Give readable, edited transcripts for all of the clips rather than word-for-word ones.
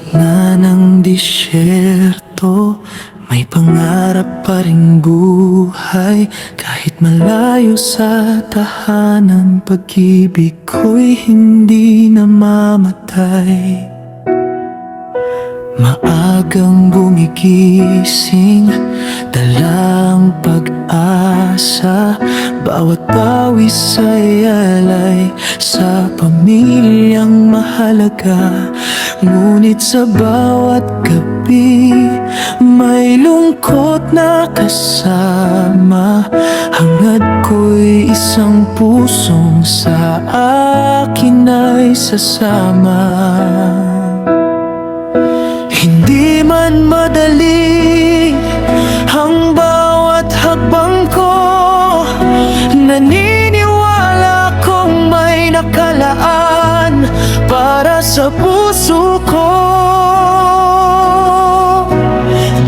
gitna ng disyerto, may pangarap pa ring buhay. Kahit malayo sa tahanan, pag-ibig ko'y hindi namamatay. Maagang gumigising, dalang pag-asa. Bawat pawis ay alay sa pamilyang mahalaga. Ngunit sa bawat gabi, may lungkot na kasama. Hangad ko'y isang pusong sa akin ay sasama. Hindi man madali ang bawat hakbang ko, naniniwala kong may nakalaan para sa puso ko.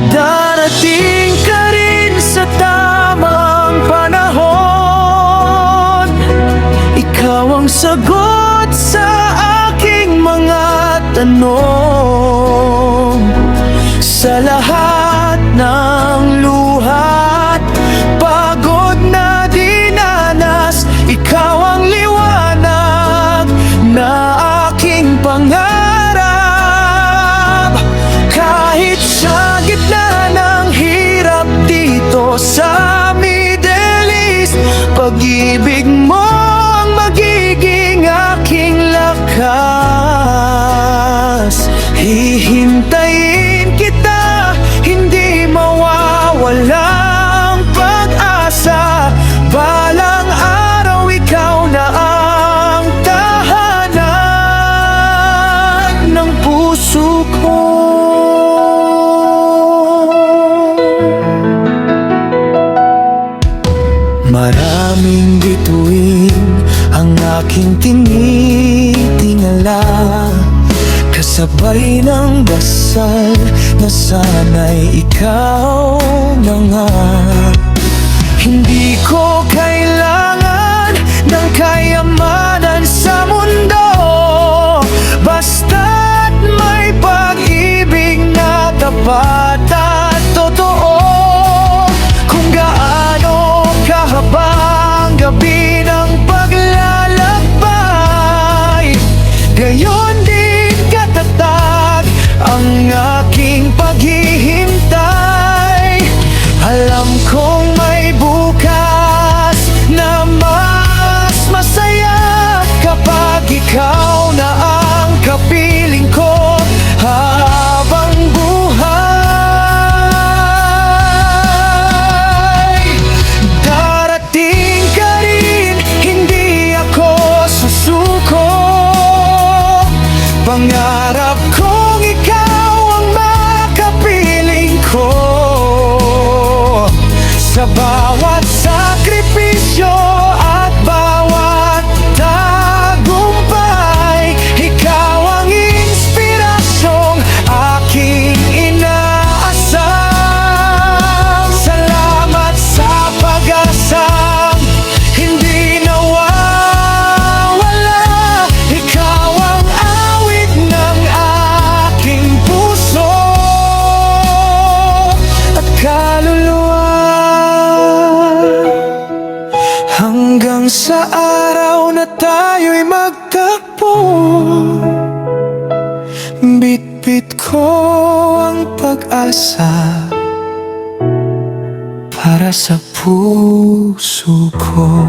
Darating ka rin sa tamang panahon, ikaw ang sagot sa aking mga tanong. Sa lahat ng luhat, pagod na dinanas, ikaw ang liwanag na aking pangarap. Kahit sa gitna ng hirap dito sa Middle East, pag-ibig mo ang magiging aking lakas. Hihintayin kita, hindi mawawalang pag-asa. Balang araw ikaw na ang tahanan ng puso ko. Maraming bituin ang aking tinitingala, kasabay ng dasal na sana'y ikaw na nga. Hindi ko kailangan ng kayamanan sa mundo, basta't may pag-ibig na tapat at totoo. Kung gaano kahabang gabi ng paglalakbay, gayon din katatag ang aking paghihintay. Alam kong may bukas na mas masaya kapag ikaw na ang kapiling ko habang buhay. Darating ka rin, hindi ako susuko. Pangarap kong ikaw ang makapiling ko. Sa bawat sakripisyo at bawat tagumpay, ikaw ang inspirasyong aking inaasam. Salamat sa pag-asang hindi nawawala. Ikaw ang awit ng aking puso at kaluluwa. Hanggang sa araw na tayo'y magtagpo, bitbit ko ang pag-asa para sa puso ko.